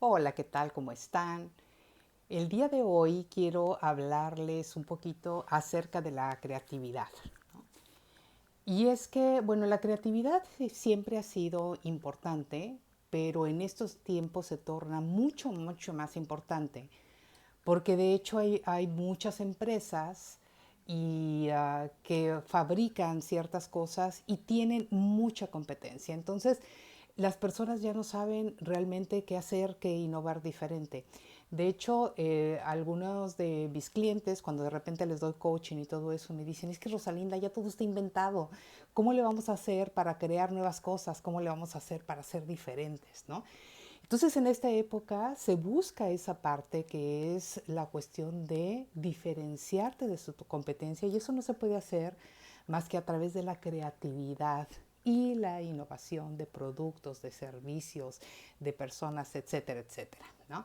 Hola, ¿qué tal? ¿Cómo están? El día de hoy quiero hablarles un poquito acerca de la creatividad. Y es que, bueno, la creatividad siempre ha sido importante, pero en estos tiempos se torna mucho más importante, porque de hecho hay muchas empresas que fabrican ciertas cosas y tienen mucha competencia. Entonces, las personas ya no saben realmente qué hacer, qué innovar diferente. De hecho, algunos de mis clientes, cuando de repente les doy coaching y todo eso, me dicen, es que Rosalinda, ya todo está inventado. ¿Cómo le vamos a hacer para crear nuevas cosas? ¿Cómo le vamos a hacer para ser diferentes? ¿No? Entonces, en esta época se busca esa parte que es la cuestión de diferenciarte de tu competencia, y eso no se puede hacer más que a través de la creatividad y la innovación de productos, de servicios, de personas, etcétera, etcétera, ¿no?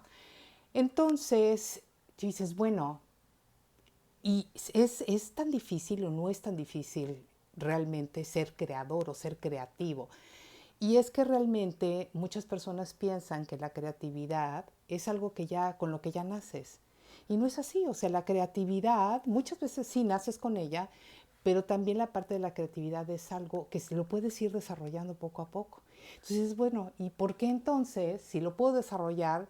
Entonces, tú dices, bueno, ¿y es tan difícil o no es tan difícil realmente ser creador o ser creativo? Y es que realmente muchas personas piensan que la creatividad es algo que ya, con lo que ya naces. Y no es así, o sea, la creatividad, muchas veces sí naces con ella, pero también la parte de la creatividad es algo que se lo puedes ir desarrollando poco a poco. Entonces, bueno, ¿y por qué entonces, si lo puedo desarrollar,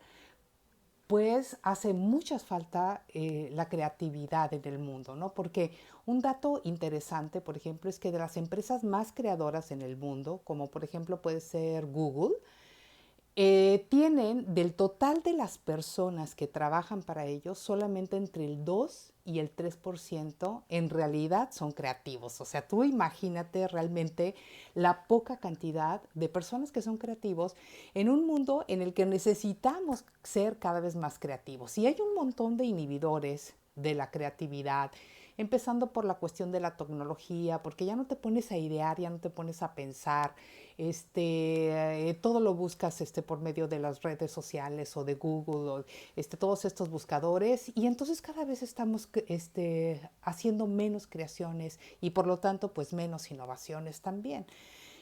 pues hace mucha falta la creatividad en el mundo, ¿no? Porque un dato interesante, por ejemplo, es que de las empresas más creadoras en el mundo, como por ejemplo puede ser Google, tienen del total de las personas que trabajan para ellos, solamente entre el 2 y el 3% en realidad son creativos. O sea, tú imagínate realmente la poca cantidad de personas que son creativos en un mundo en el que necesitamos ser cada vez más creativos. Y hay un montón de inhibidores de la creatividad, empezando por la cuestión de la tecnología, porque ya no te pones a idear, ya no te pones a pensar, todo lo buscas por medio de las redes sociales o de Google, o, todos estos buscadores, y entonces cada vez estamos haciendo menos creaciones y por lo tanto pues menos innovaciones también.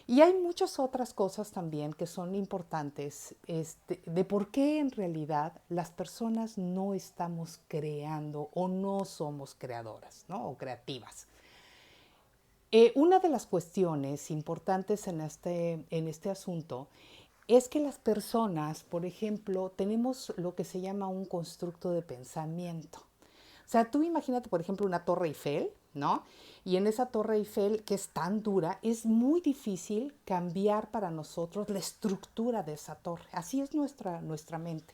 Y hay muchas otras cosas también que son importantes de por qué en realidad las personas no estamos creando o no somos creadoras, ¿no? O creativas. Una de las cuestiones importantes en este asunto es que las personas, por ejemplo, tenemos lo que se llama un constructo de pensamiento. O sea, tú imagínate, por ejemplo, una torre Eiffel, ¿no? Y en esa torre Eiffel, que es tan dura, es muy difícil cambiar para nosotros la estructura de esa torre. Así es nuestra mente.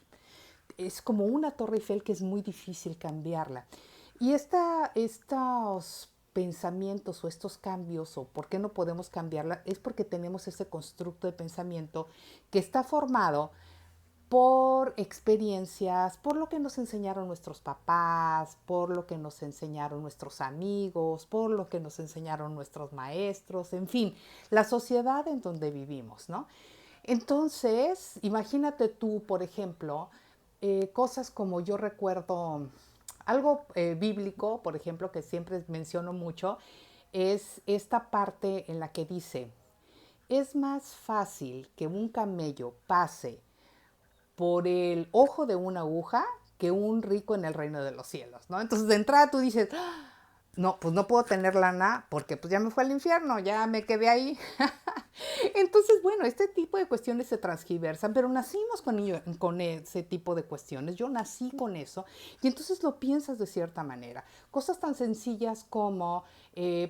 Es como una torre Eiffel que es muy difícil cambiarla. Y estos pensamientos o estos cambios, o por qué no podemos cambiarla, es porque tenemos ese constructo de pensamiento que está formado por experiencias, por lo que nos enseñaron nuestros papás, por lo que nos enseñaron nuestros amigos, por lo que nos enseñaron nuestros maestros, en fin, la sociedad en donde vivimos, ¿no? Entonces, imagínate tú, por ejemplo, cosas como yo recuerdo, algo bíblico, por ejemplo, que siempre menciono mucho, es esta parte en la que dice, es más fácil que un camello pase por el ojo de una aguja que un rico en el reino de los cielos, ¿no? Entonces de entrada tú dices, "Ah, no, pues no puedo tener lana porque pues ya me fue al infierno, ya me quedé ahí". Entonces, bueno, este tipo de cuestiones se transgiversan, pero nacimos con ese tipo de cuestiones. Yo nací con eso y entonces lo piensas de cierta manera. Cosas tan sencillas como,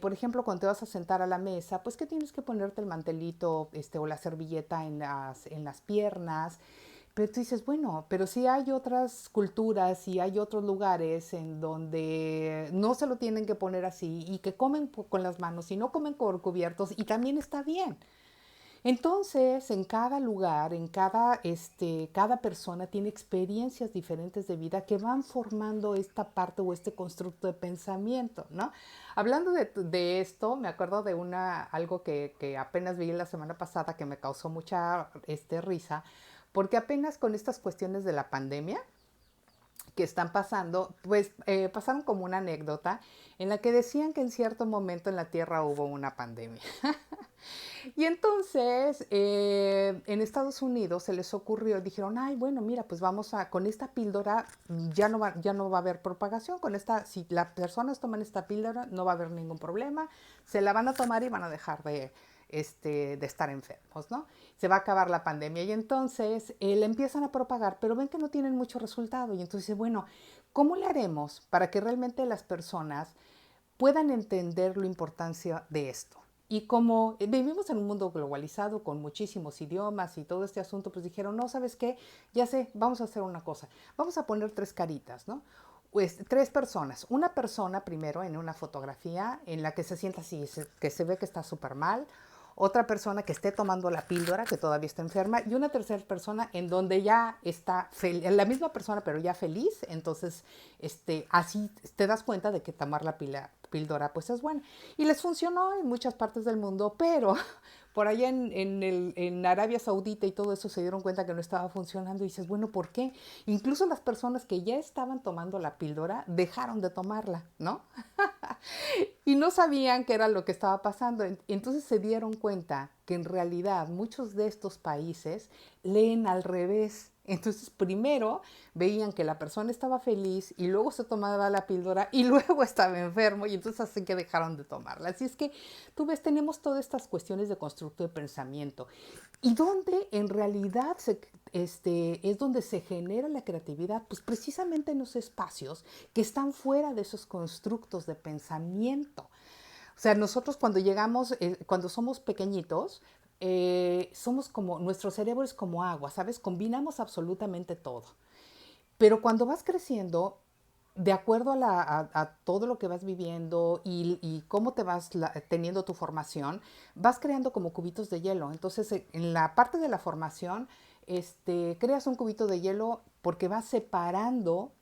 por ejemplo, cuando te vas a sentar a la mesa, pues que tienes que ponerte el mantelito o la servilleta en las piernas. Pero tú dices, bueno, pero si hay otras culturas y hay otros lugares en donde no se lo tienen que poner así y que comen con las manos y no comen con cubiertos y también está bien. Entonces, en cada lugar, cada persona tiene experiencias diferentes de vida que van formando esta parte o este constructo de pensamiento, ¿no? Hablando de esto, me acuerdo de algo que apenas vi la semana pasada que me causó mucha risa, porque apenas con estas cuestiones de la pandemia, que están pasando, pues pasaron como una anécdota en la que decían que en cierto momento en la Tierra hubo una pandemia. Y entonces en Estados Unidos se les ocurrió, dijeron, ay, bueno, mira, pues vamos a, con esta píldora ya no va a haber propagación, con esta, si las personas toman esta píldora no va a haber ningún problema, se la van a tomar y van a dejar de estar enfermos, ¿no? Se va a acabar la pandemia y entonces la empiezan a propagar, pero ven que no tienen mucho resultado y entonces, bueno, ¿cómo le haremos para que realmente las personas puedan entender la importancia de esto? Y como vivimos en un mundo globalizado con muchísimos idiomas y todo este asunto, pues dijeron, no, ¿sabes qué? Ya sé, vamos a hacer una cosa. Vamos a poner tres caritas, ¿no? Pues, tres personas. Una persona primero en una fotografía en la que se sienta así, que se ve que está súper mal. Otra persona que esté tomando la píldora, que todavía está enferma. Y una tercera persona en donde ya está la misma persona, pero ya feliz. Entonces, así te das cuenta de que tomar la píldora pues es buena. Y les funcionó en muchas partes del mundo, pero por allá en Arabia Saudita y todo eso se dieron cuenta que no estaba funcionando y dices, bueno, ¿por qué? Incluso las personas que ya estaban tomando la píldora dejaron de tomarla, ¿no? Y no sabían qué era lo que estaba pasando. Entonces se dieron cuenta que en realidad muchos de estos países leen al revés. Entonces primero veían que la persona estaba feliz y luego se tomaba la píldora y luego estaba enfermo y entonces así que dejaron de tomarla. Así es que tú ves, tenemos todas estas cuestiones de constructo de pensamiento y donde en realidad es donde se genera la creatividad, pues precisamente en los espacios que están fuera de esos constructos de pensamiento. O sea, nosotros cuando llegamos, cuando somos pequeñitos, somos como, nuestro cerebro es como agua, ¿sabes? Combinamos absolutamente todo. Pero cuando vas creciendo, de acuerdo a todo lo que vas viviendo y cómo te vas teniendo tu formación, vas creando como cubitos de hielo. Entonces, en la parte de la formación, creas un cubito de hielo porque vas separando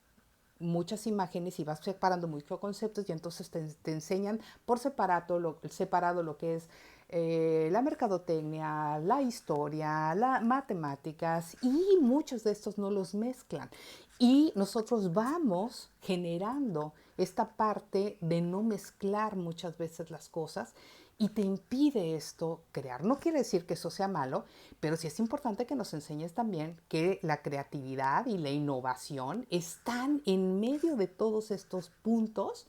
muchas imágenes y vas separando muchos conceptos y entonces te enseñan por separado lo que es la mercadotecnia, la historia, las matemáticas y muchos de estos no los mezclan. Y nosotros vamos generando esta parte de no mezclar muchas veces las cosas y te impide esto crear. No quiere decir que eso sea malo, pero sí es importante que nos enseñes también que la creatividad y la innovación están en medio de todos estos puntos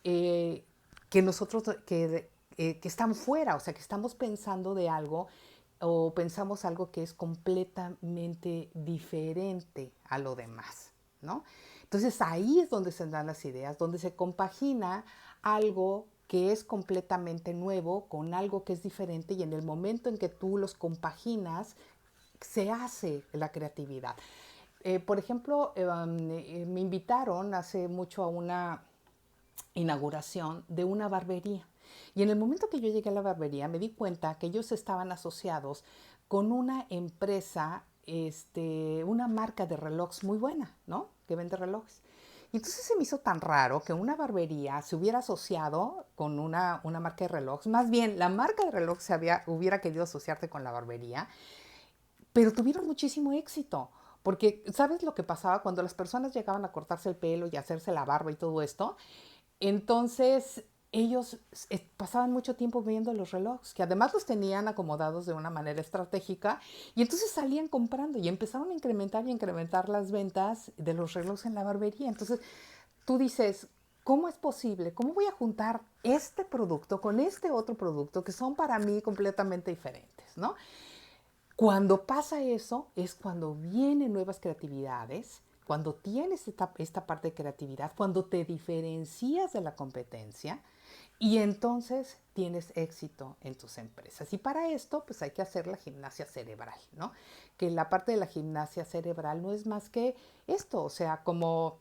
eh, que nosotros, que están fuera, o sea, que estamos pensando de algo o pensamos algo que es completamente diferente a lo demás, ¿no? Entonces ahí es donde se dan las ideas, donde se compagina algo que es completamente nuevo con algo que es diferente y en el momento en que tú los compaginas, se hace la creatividad. Por ejemplo, me invitaron hace mucho a una inauguración de una barbería. Y en el momento que yo llegué a la barbería me di cuenta que ellos estaban asociados con una empresa, una marca de relojes muy buena, ¿no? Que vende relojes. Y entonces se me hizo tan raro que una barbería se hubiera asociado con una marca de relojes. Más bien, la marca de relojes hubiera querido asociarte con la barbería, pero tuvieron muchísimo éxito. Porque, ¿sabes lo que pasaba cuando las personas llegaban a cortarse el pelo y a hacerse la barba y todo esto? Entonces, ellos pasaban mucho tiempo viendo los relojes, que además los tenían acomodados de una manera estratégica, y entonces salían comprando y empezaron a incrementar y incrementar las ventas de los relojes en la barbería. Entonces, tú dices, ¿cómo es posible? ¿Cómo voy a juntar este producto con este otro producto que son para mí completamente diferentes, ¿no? Cuando pasa eso es cuando vienen nuevas creatividades, cuando tienes esta parte de creatividad, cuando te diferencias de la competencia y entonces tienes éxito en tus empresas. Y para esto pues hay que hacer la gimnasia cerebral, ¿no? Que la parte de la gimnasia cerebral no es más que esto, o sea, como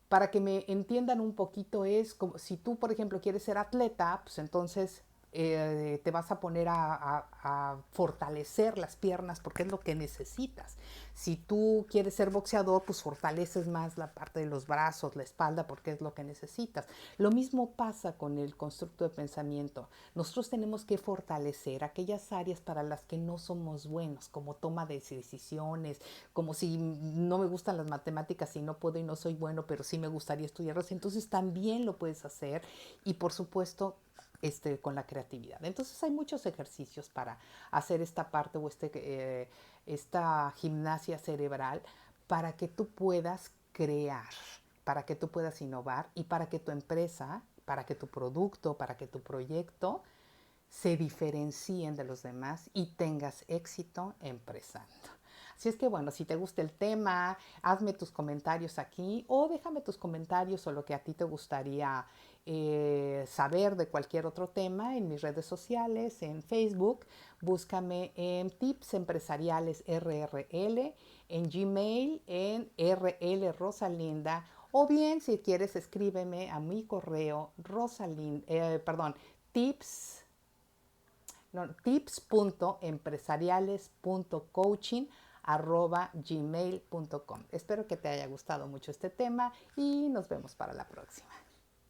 para que me entiendan un poquito es como si tú, por ejemplo, quieres ser atleta, pues entonces te vas a poner a fortalecer las piernas porque es lo que necesitas. Si tú quieres ser boxeador, pues fortaleces más la parte de los brazos, la espalda, porque es lo que necesitas. Lo mismo pasa con el constructo de pensamiento. Nosotros tenemos que fortalecer aquellas áreas para las que no somos buenos, como toma de decisiones, como si no me gustan las matemáticas y no puedo y no soy bueno, pero sí me gustaría estudiarlas. Entonces también lo puedes hacer y por supuesto con la creatividad. Entonces hay muchos ejercicios para hacer esta parte o esta gimnasia cerebral para que tú puedas crear, para que tú puedas innovar y para que tu empresa, para que tu producto, para que tu proyecto se diferencien de los demás y tengas éxito empresando. Así es que bueno, si te gusta el tema, hazme tus comentarios aquí o déjame tus comentarios o lo que a ti te gustaría saber de cualquier otro tema en mis redes sociales, en Facebook, búscame en Tips Empresariales RRL, en Gmail en RL Rosalinda, o bien si quieres escríbeme a mi correo tips no, tips.empresariales.coaching@gmail.com. Espero que te haya gustado mucho este tema y nos vemos para la próxima.